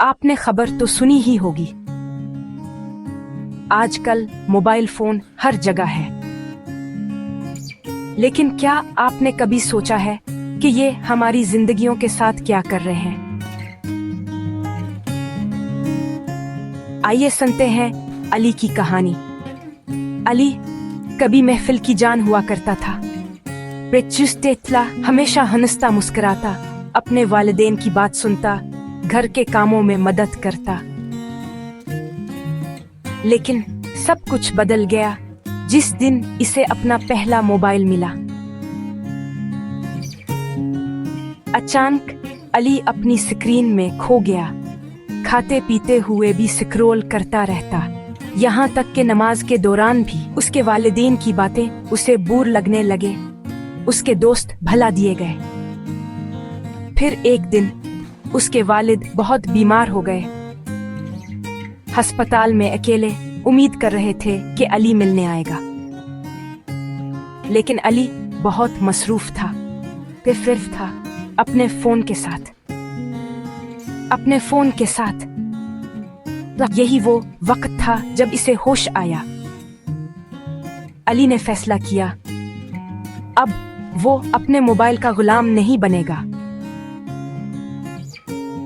आपने खबर तो सुनी ही होगी। आजकल मोबाइल फोन हर जगह है, लेकिन क्या आपने कभी सोचा है कि ये हमारी जिंदगियों के साथ क्या कर रहे हैं? आइए सुनते हैं अली की कहानी। अली कभी महफिल की जान हुआ करता था। बेचुस्तेतला हमेशा हंसता मुस्कुराता, अपने वालिदैन की बात सुनता, घर के कामों में मदद करता। लेकिन सब कुछ बदल गया जिस दिन इसे अपना पहला मोबाइल मिला। अचानक अली अपनी स्क्रीन में खो गया। खाते पीते हुए भी स्क्रॉल करता रहता, यहाँ तक कि नमाज के दौरान भी उसके वालिदैन की बातें उसे बोर लगने लगे। उसके दोस्त भुला दिए गए। फिर एक दिन उसके वालिद बहुत बीमार हो गए। अस्पताल में अकेले उम्मीद कर रहे थे कि अली मिलने आएगा, लेकिन अली बहुत मसरूफ था, बेफिक्र था अपने फोन के साथ। यही वो वक्त था जब इसे होश आया। अली ने फैसला किया, अब वो अपने मोबाइल का गुलाम नहीं बनेगा।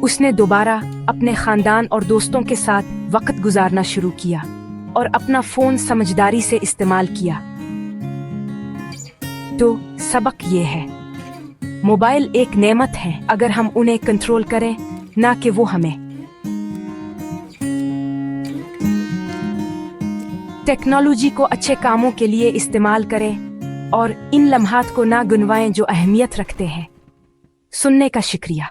उसने दोबारा अपने खानदान और दोस्तों के साथ वक्त गुजारना शुरू किया और अपना फोन समझदारी से इस्तेमाल किया। तो सबक ये है, मोबाइल एक नेमत है अगर हम उन्हें कंट्रोल करें, ना कि वो हमें। टेक्नोलॉजी को अच्छे कामों के लिए इस्तेमाल करें और इन लम्हात को ना गुनवाएं जो अहमियत रखते हैं। सुनने का शुक्रिया।